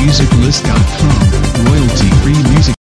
musiclist.com, royalty free music.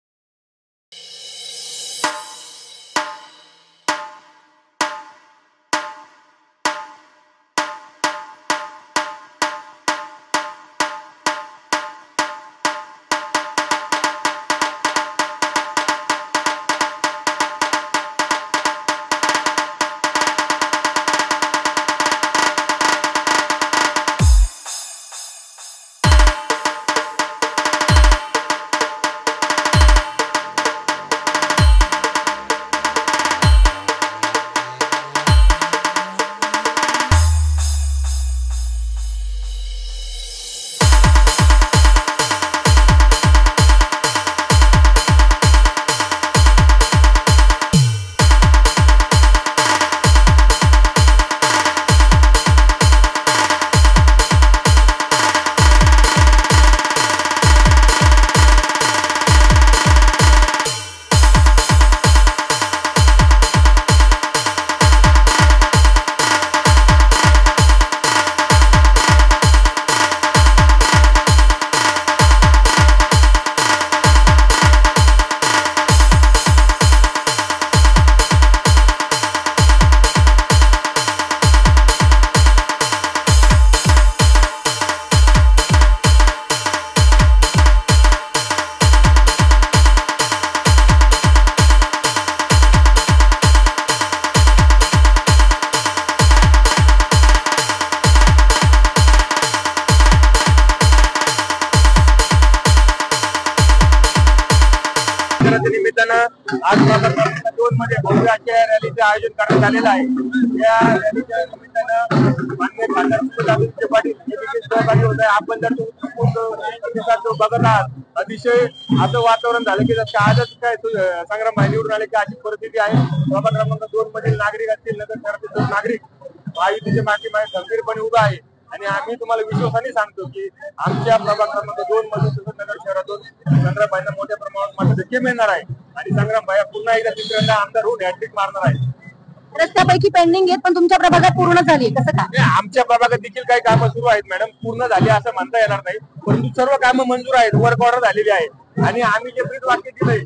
निमित्तानं आज प्रभाग क्रमांक 2 मध्ये भव्य रॅलीचे आयोजन करण्यात आलेलं आहे। या रॅलीच्या निमित्तानं माननीय खासदार पाटील सहभागी होत आहे। आपण जर तो बघत आहात, अतिशय असं वातावरण झालं की जसं आजच काय संग्राम भाई निवडून आले की अशी परिस्थिती आहे। प्रभाग क्रमांक 2 मधील नागरिक असतील, नगर शहरातील नागरिक महायुतीच्या मागे खंबीरपणे उभा आहे आणि आम्ही तुम्हाला विश्वासाने सांगतो की आमच्या प्रभाग क्रमांक 2 मधून नगर शहरातून संग्राम भाईंना मोठ्या प्रमाणात मतधक्के मिळणार आहे आणि संग्राम भाई पुन्हा एकदा तिसऱ्यांदा आमदार होऊन हॅट्रिक मारणार आहे। रस्त्यापैकी पेंडिंग आहेत पण तुमच्या प्रभागात पूर्ण झाली कसं काय? आमच्या प्रभागात देखील काही कामं सुरू आहेत मॅडम, पूर्ण झाली असं म्हणता येणार नाही, परंतु सर्व कामं मंजूर आहेत, वर्क ऑर्डर झालेली आहे आणि आम्ही जे ब्रीद वाक्य दिलंय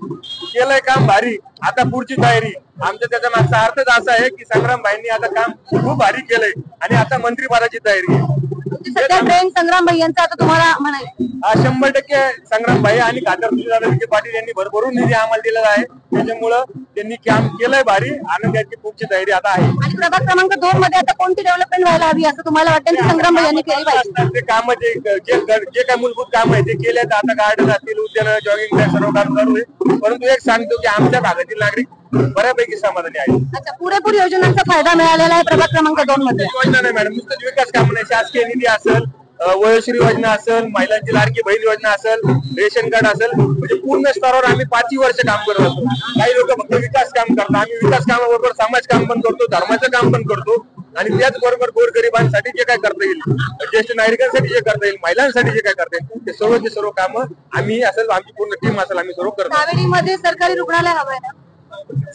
केलंय काम भारी, आता पुढची तयारी। आमच्या त्याचा मागचा अर्थच असा आहे की संग्राम भाईंनी आता काम खूप भारी केलंय आणि आता मंत्रिपदाची तयारी आहे। सध्या ट्रेन संग्राम भाई यांचा आता तुम्हाला म्हणायचं 100% संग्राम भाई आणि खासदार पाटील यांनी भरभरून निधी आम्हाला दिलेला आहे, त्याच्यामुळं त्यांनी काम केलंय भारी आणि त्याची पुढची तयारी आता आहे। आणि प्रभाग क्रमांक 2 मध्ये आता कोणती डेव्हलपमेंट व्हायला हवी असं तुम्हाला वाटतं की संग्राम भाई यांनी केली पाहिजे? ते काम जे काय मूलभूत काम आहे ते केले, आता गार्डन असतील, उद्यान, जॉगिंग ट्रॅक सर्व काम चालू आहे, परंतु एक सांगतो की आमच्या भागातील नागरिक बऱ्यापैकी समाधानी आहेत। अच्छा, पुरेपूर योजनांचा फायदा मिळालेला आहे प्रभाग क्रमांक 2 मध्ये? योजना नाही मॅडम, नुसतं विकास काम नाही, शासकीय निधी असेल, वयोश्री योजना असेल, महिलांची लाडकी बहीण योजना असेल, रेशन कार्ड असेल, म्हणजे पूर्ण स्तरावर आम्ही 5 वर्ष काम करत असतो। काही लोक फक्त विकास काम करतात, आम्ही विकास कामाबरोबर समाज काम पण करतो, धर्माचं काम पण करतो आणि त्याचबरोबर गोरगरिबांसाठी जे काय करता येईल, ज्येष्ठ नागरिकांसाठी जे करता येईल, महिलांसाठी जे काय करता येईल ते सर्व कामं आम्ही असेल, आमची पूर्ण टीम असेल, आम्ही सर्व करतो। सावेडीमध्ये सरकारी रुग्णालय हवंय ना?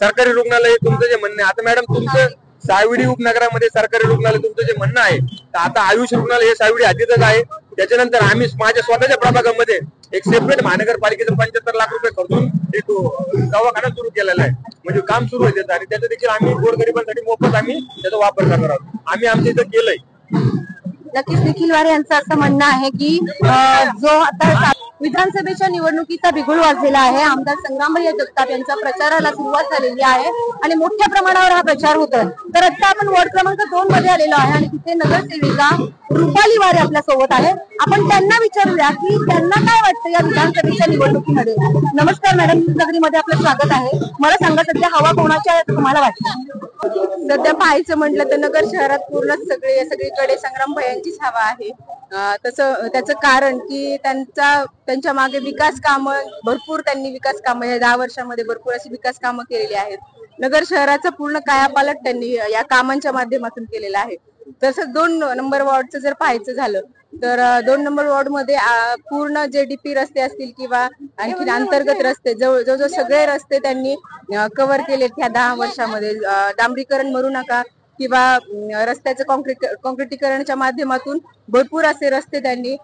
सरकारी रुग्णालय तुमचं जे म्हणणं आहे, आता मॅडम तुमचं सावडी उपनगरामध्ये सरकारी रुग्णालय तुमचं जे म्हणणं आहे, तर आता आयुष रुग्णालय हे सावडी हद्दीतच आहे। त्याच्यानंतर आम्ही माझ्या स्वतःच्या प्रभागामध्ये एक सेपरेट महानगरपालिकेचं 75 लाख रुपये खर्चून एक दवाखाना सुरू केलेला आहे, म्हणजे काम सुरू आहे त्याचं आणि त्याचं देखील आम्ही गोरगरिबांसाठी मोफत आम्ही त्याचा वापर करणार आहोत, आम्ही आमच्या इथं केलंय। नक्कीच निखिल वारे यांचं असं म्हणणं आहे की जो आता विधानसभेच्या निवडणुकीचा बिगुल वाजलेला आहे, आमदार संग्रामभाई जगताप यांच्या प्रचाराला सुरुवात झालेली आहे आणि मोठ्या प्रमाणावर हा प्रचार होतोय। तर आता आपण वॉर्ड क्रमांक 2 मध्ये आलेलो आहे आणि तिथे नगरसेविका रुपाली वारे आपल्या सोबत आहे। आपण त्यांना विचारूया की त्यांना काय वाटतं या विधानसभेच्या निवडणुकीमध्ये। नमस्कार मॅडम, नगरीमध्ये आपलं स्वागत आहे। मला सांगा सध्या हवा कोणाच्या आहे तुम्हाला वाटतं? सध्या पाहायचं म्हटलं तर नगर शहरात पूर्ण सगळीकडे संग्राम भाईंचीच हवा आहे। तसं त्याचं कारण की त्यांच्या मागे विकास कामं भरपूर, त्यांनी विकास कामं या 10 वर्षामध्ये भरपूर अशी विकास कामं केलेली आहेत। नगर शहराचा पूर्ण कायापालट त्यांनी या कामांच्या माध्यमातून केलेला आहे। तसंच 2 नंबर वॉर्डचं जर पाहायचं झालं तर 2 नंबर वॉर्ड मध्ये पूर्ण जे डीपी रस्ते असतील किंवा आणखी अंतर्गत रस्ते जवळजवळ सगळे रस्ते त्यांनी कव्हर केलेत ह्या 10 वर्षामध्ये। डांबरीकरण म्हणू नका किंवा रस्त्याचं कॉन्क्रिटीकरणच्या माध्यमातून भरपूर असे रस्ते त्यांनी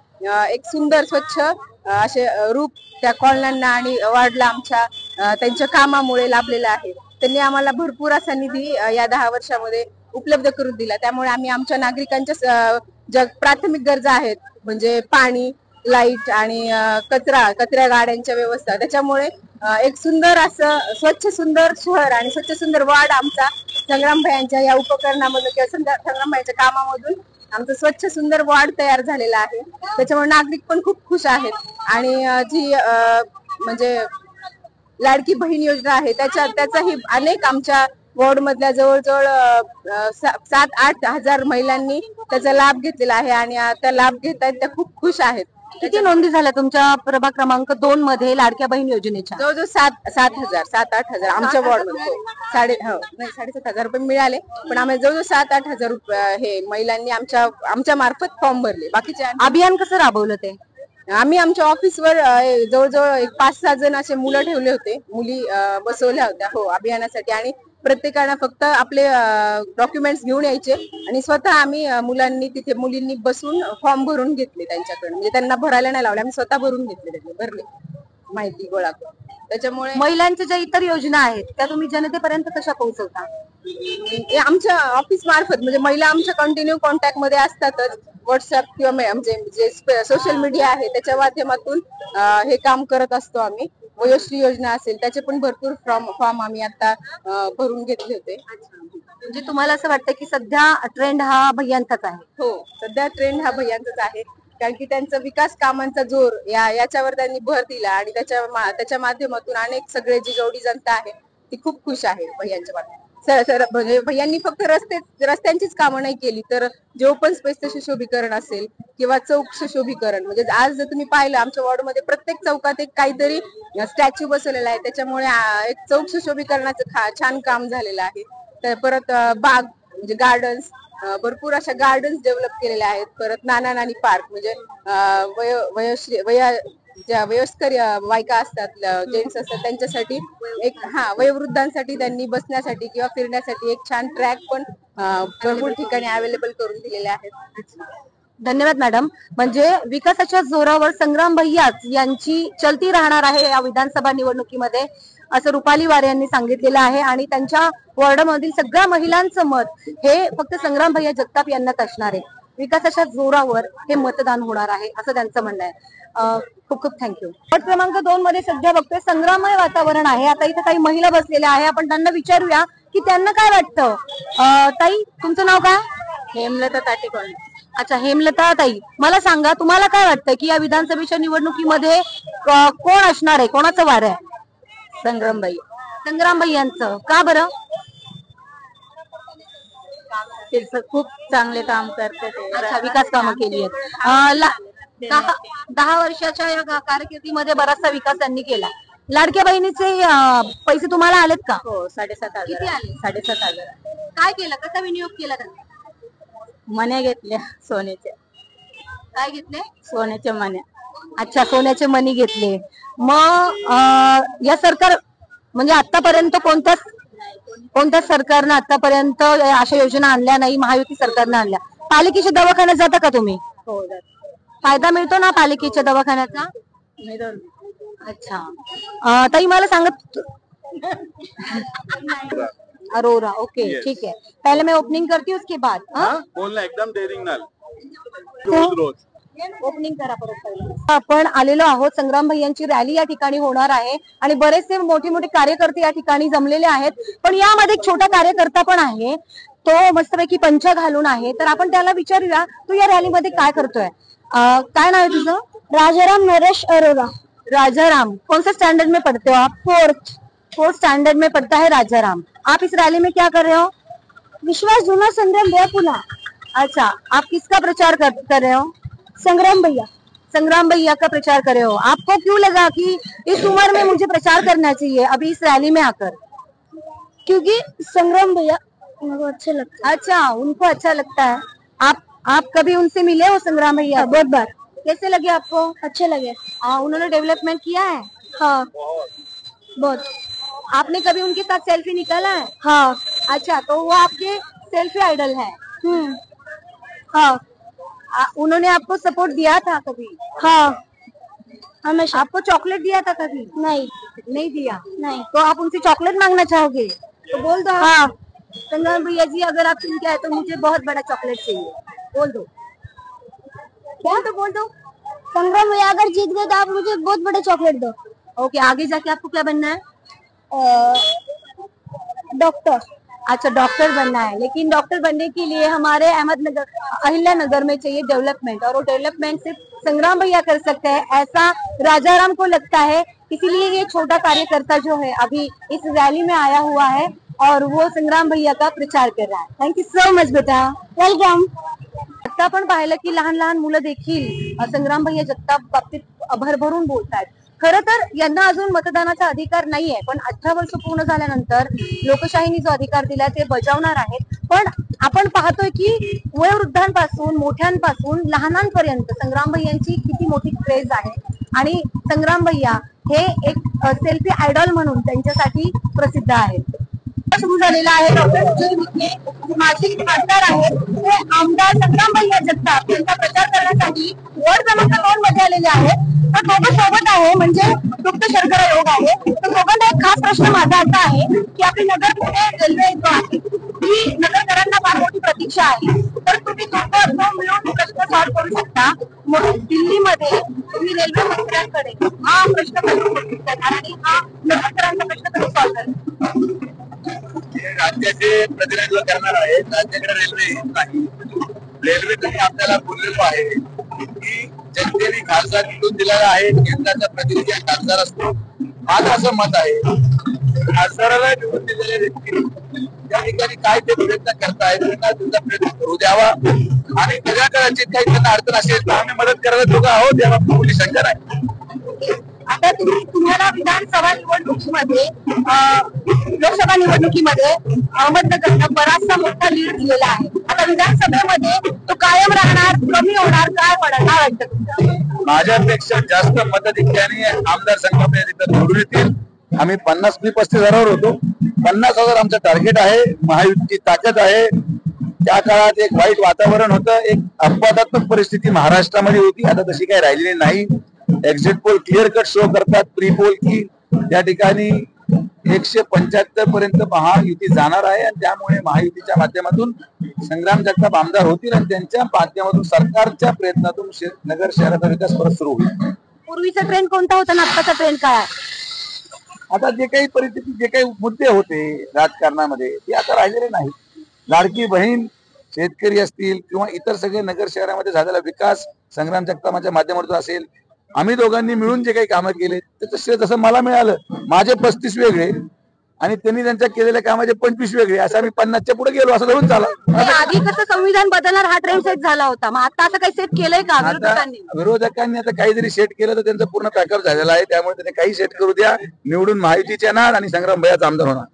एक सुंदर स्वच्छ असे रूप त्या कॉलन्यांना आणि वॉर्डला आमच्या त्यांच्या कामामुळे लाभलेला आहे. त्यांनी आम्हाला भरपूर असा निधी या 10 वर्षामध्ये उपलब्ध करून दिला. त्यामुळे आम्ही आमच्या नागरिकांच्या ज्या प्राथमिक गरजा आहेत म्हणजे पाणी, लाईट आणि कचरा गाड्यांच्या व्यवस्था, त्याच्यामुळे एक सुंदर असं स्वच्छ सुंदर शहर आणि स्वच्छ सुंदर वार्ड आमचा संग्राम भैयांच्या या उपकरणामधून किंवा संग्राम भैयांच्या कामामधून आमचं स्वच्छ सुंदर वार्ड तयार झालेला आहे. त्याच्यामुळे नागरिक पण खूप खुश आहेत. आणि जी म्हणजे लाडकी बहीण योजना आहे त्याचाही अनेक आमच्या वॉर्ड मधल्या जवळजवळ 7-8 हजार महिलांनी त्याचा लाभ घेतलेला आहे आणि त्या लाभ घेत आहेत त्या खूप खुश आहेत. किती नोंदी झाल्या तुमच्या प्रभाग क्रमांक 2 मध्ये लाडक्या बहीण योजनेच्या? जवळजवळ 7-8 हजार आमच्या वॉर्ड मध्ये. 7,500 रुपये मिळाले, पण आम्ही जवळजवळ 7-8 हजार रुपये हे महिलांनी आमच्या मार्फत फॉर्म भरले. बाकीचे अभियान कसं राबवलं ते? आम्ही आमच्या ऑफिसवर जवळजवळ 5-6 जण असे मुलं ठेवले होते, मुली बसवल्या होत्या हो अभियानासाठी. आणि प्रत्येकानं फक्त आपले डॉक्युमेंट्स घेऊन यायचे आणि स्वतः आम्ही मुलींनी बसून फॉर्म भरून घेतले त्यांच्याकडे. म्हणजे त्यांना भरायला नाही लावले, आम्ही स्वतः भरून घेतले, भरले माहिती गोळा करून. त्याच्यामुळे महिलांच्या ज्या इतर योजना आहेत त्या तुम्ही जनतेपर्यंत कशा पोहोचवता? आमच्या ऑफिस मार्फत म्हणजे महिला आमच्या कंटिन्यू कॉन्टॅक्ट मध्ये असतातच. व्हॉट्सअप किंवा म्हणजे जे सोशल मीडिया आहे त्याच्या माध्यमातून हे काम करत असतो आम्ही. वयोश्री योजना असेल त्याचे पण भरपूर फॉर्म आम्ही आता भरून घेतले होते. म्हणजे तुम्हाला असं वाटतं की सध्या ट्रेंड हा भैयांचाच आहे? हो, सध्या ट्रेंड हा भैयांचाच आहे, कारण की त्यांचा विकास कामांचा जोर याच्यावर त्यांनी भर दिला आणि त्याच्या माध्यमातून अनेक सगळे जी जेवढी जनता आहे ती खूप खुश आहे भैयांच्या बाबतीत. म्हणजे भैयांनी फक्त रस्त्यांचीच कामं नाही केली, तर जे ओपन स्पेसचं सुशोभीकरण असेल किंवा चौक सुशोभीकरण, म्हणजे आज जर तुम्ही पाहिलं आमच्या वॉर्डमध्ये प्रत्येक चौकात एक काहीतरी स्टॅच्यू बसवलेला आहे. त्याच्यामुळे एक चौक सुशोभीकरणाचं छान काम झालेलं आहे. तर परत बाग म्हणजे गार्डन्स, भरपूर अशा गार्डन्स डेव्हलप केलेल्या आहेत. परत नाना नानी पार्क म्हणजे ज्या वयस्कर बायका असतात, जेंट्स असतात त्यांच्यासाठी एक वयोवृद्धांसाठी त्यांनी बसण्यासाठी किंवा फिरण्यासाठी एक छान ट्रॅक पण भरपूर ठिकाणी अवेलेबल करून दिलेले आहेत. धन्यवाद मॅडम. म्हणजे विकासाच्या जोरावर संग्राम भैयाच यांची चलती राहणार आहे या विधानसभा निवडणुकीमध्ये, असं रुपाली वारे यांनी सांगितलेलं आहे. आणि त्यांच्या वॉर्डमधील सगळ्या महिलांचं मत हे फक्त संग्राम भैया जगताप यांनाच असणार आहे. विकासाच्या जोरावर हे मतदान होणार आहे असं त्यांचं म्हणणं आहे. खूप खूप थँक्यू. वॉर्ड क्रमांक 2 मध्ये सध्या बघतोय संग्राममय वातावरण आहे. आता इथे काही महिला बसलेल्या आहे, आपण त्यांना विचारूया की त्यांना काय वाटतं. ताई, तुमचं नाव काय? हेमलता ताटेकोण. अच्छा, हेमलता ताई, मला सांगा तुम्हाला काय वाटतं की या विधानसभेच्या निवडणुकीमध्ये कोण असणार आहे, कोणाचं वार आहे? संग्राम भैयांचं. का बरं? खूप चांगले काम करते ते. अच्छा, विकास कामं केली आहेत. 10 वर्षाच्या या कारकिर्दीमध्ये बराचसा विकास त्यांनी केला. लाडक्या बहिणीचे पैसे तुम्हाला आलेत का? हो, 7,500. किती आले? 7,500. काय केलं, कसा विनियोग केला त्यांनी? मने घेतले सोन्याचे. काय घेतले? सोन्याचे मने. अच्छा, सोन्याचे मणी घेतले. मग या सरकार म्हणजे आतापर्यंत कोणत्या सरकारनं आतापर्यंत अशा योजना आणल्या नाही, महायुती सरकारनं आणल्या. पालिकेच्या दवाखान्यात जाता का तुम्ही? हो, फायदा मिळतो ना पालिकेच्या दवाखान्याचा? अच्छा, ताई मला सांगत. अरोरा, ओके, ठीक है. पहले मैं ओपनिंग करती हूँ, उसके बाद बोलना एकदम डेअरिंग नाल रोज ओपनिंग करा परत. आपण आलेलो आहोत. संग्राम भैयांची रॅली या ठिकाणी होणार आहे आणि बरेचसे मोठे मोठे कार्यकर्ते या ठिकाणी जमलेले आहेत. पण यामध्ये एक छोटा कार्यकर्ता पण आहे, तो मस्तपैकी पंचा घालून आहे. तर आपण त्याला विचारूया, तू या रॅलीमध्ये काय करतोय? काय नाव है तुझं? राजाराम नरेश अरोरा. राजाराम, कौन सा स्टैंडर्ड में पढ़ते हो आप? फोर्थ स्टैंडर्ड में पढ़ता है राजाराम. आप इस रैली में क्या कर रहे हो? विश्वास जुना संग्राम भैया पुना. अच्छा, आप किसका प्रचार कर रहे हो? संग्राम भैया का प्रचार कर रहे हो. आपको क्यों लगा कि इस उम्र में मुझे प्रचार करना चाहिए अभी इस रैली में आकर? क्योंकि संग्राम भैया उनको अच्छे लगता है. अच्छा, उनको अच्छा लगता है. आप कभी उनसे मिले हो संग्राम भैया? बहुत बार. कैसे लगे आपको? अच्छे लगे. उन्होंने डेवलपमेंट किया है? हाँ, बहुत. आपने कभी उनके साथ सेल्फी निकाला है? हाँ. अच्छा, तो वो आपके सेल्फी आइडल है? हाँ. उन्होंने आपको सपोर्ट दिया था कभी? हाँ. हमेशा। आपको चॉकलेट दिया था कभी? नहीं नहीं दिया। नहीं। तो आप उनसे चॉकलेट मांगना चाहोगे? तो बोल दो। हाँ, संग्राम भैया जी, अगर आप इनके आए तो मुझे बहुत बड़ा चॉकलेट चाहिए। बोल दो। बोल दो। संग्राम भैया अगर जीत गए तो आप मुझे बहुत बड़े चॉकलेट दो। ओके, आगे जाके आपको क्या बनना है? डॉक्टर। अच्छा, डॉक्टर बनना है, लेकिन डॉक्टर बनने के लिए हमारे अहमदनगर, अहिल्यानगर में चाहिए डेवलपमेंट, और वो डेवलपमेंट सिर्फ संग्राम भैया कर सकते हैं, ऐसा राजाराम को लगता है। इसीलिए ये छोटा कार्यकर्ता जो है अभी इस रैली में आया हुआ है और वो संग्राम भैया का प्रचार कर रहा है। थँक्यू सो मच बेटा, वेलकम। आता आपण पाहिलं की लहान लहान मुलं देखील संग्राम भैया जगताप बाबतीत भरभरून बोलतात। खरं तर यांना अजून मतदानाचा अधिकार नाहीये, पण 18 वर्ष पूर्ण झाल्यानंतर लोकशाहीने जो अधिकार दिला ते बजावणार आहेत। पण आपण पाहतोय की वयोवृद्धांपासून मोठ्यांपासून लहानांपर्यंत संग्राम भैयांची किती मोठी क्रेज आहे, आणि संग्राम भैया हे एक सेल्फी आयडॉल म्हणून त्यांच्यासाठी प्रसिद्ध आहेत। सुरू झालेला आहे डॉक्टर सुजय विखे माजी खासदार आहेत, ते आमदार संग्राम भैया जगताप यांचा प्रचार करण्यासाठी वॉर्ड क्रमांक 2 मध्ये आलेले आहेत। तर दोघं सोबत आहे, म्हणजे गुप्त शर्करा योग आहे। तर दोघांना एक खास प्रश्न माझा असा आहे की आपली नगरमध्ये रेल्वे जो आहे ती नगरकरांना फार मोठी प्रतीक्षा आहे, तर तुम्ही दोघं मिळून प्रश्न सॉल्व्ह करू शकता। म्हणून दिल्लीमध्ये तुम्ही रेल्वे मंत्र्यांकडे हा प्रश्न करू शकता आणि हा नगरकरांचा प्रश्न कधी सॉल्व्ह करणार? राज्याचे प्रतिनिधित्व करणार आहे, राज्याकडे रेल्वे नाही। रेल्वे तरी आपल्याला बोललेलो आहे की जनतेने खासदार निवडून दिलेला आहे, केंद्राचा प्रतिनिधी खासदार असतो। माझं असं मत आहे, खासदाराला निवडून दिलेल्या व्यक्ती त्या ठिकाणी काय ते प्रयत्न करतायत त्यांना तुमचा प्रयत्न करू द्यावा, आणि त्याच्या काळाची काही त्यांना अडचण असेल तर आम्ही मदत करायला दोघं आहोत, याला कुठली शंका नाही। आता तुम्हाला विधानसभा निवडणुकीमध्ये लोकसभा निवडणुकीमध्ये अहमदनगरनं बराचसा मोठा लीड दिलेला आहे। आता विधानसभेमध्ये तो कायम राहणार, कमी होणार, काय पडणार, काय वाटतं तुम्हाला? माझ्यापेक्षा जास्त मताधिक्याने आमदार संघामध्ये तिथं निवडून येतील। आम्ही 35,000 होतो, 50,000 आमचं टार्गेट आहे। महायुतीची ताकद आहे। त्या काळात एक वाईट वातावरण होतं, एक अपवादात्मक परिस्थिती महाराष्ट्रामध्ये होती, आता तशी काही राहिलेली नाही। Exit poll clear cut show करतात, प्री पोल की त्या ठिकाणी 175 पर्यंत महायुती जाणार आहे, आणि त्यामुळे महायुतीच्या माध्यमातून संग्राम जगताप आमदार होतील आणि त्यांच्या माध्यमातून सरकारच्या प्रयत्नातून नगर शहराचा विकास परत सुरू होईल। पूर्वीचा ट्रेंड कोणता होता, आत्ताचा ट्रेंड काय आहे? आता जे काही परिस्थिती, जे काही मुद्दे होते राजकारणामध्ये ते आता राहिलेले नाही। लाडकी बहीण, शेतकरी असतील किंवा इतर सगळे नगर शहरामध्ये झालेला विकास संग्राम जगतापाच्या माध्यमातून असेल, आम्ही दोघांनी मिळून जे काही कामं केले त्याचं श्रेय जसं मला मिळालं, माझे 35 वेगळे आणि त्यांनी त्यांच्या केलेल्या कामाचे 25 वेगळे, असं आम्ही 50च्या पुढे गेलो, असं धरून चाला। आधी कसं संविधान बदलणार हा ट्रेंड सेट झाला होता, मग आता असं काही सेट केलंय का विरोधकांनी? आता काही जरी सेट केलं तर त्यांचं पूर्ण पॅकअप झालेलं आहे, त्यामुळे त्यांनी काही सेट करू द्या, निवडून महायुतीचे येणार आणि संग्राम भैयाचा आमदार होणार।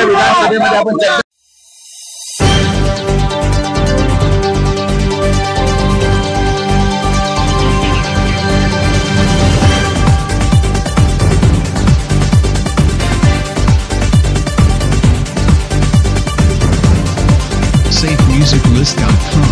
विधानसभेमध्ये आपण SafeMusicList.com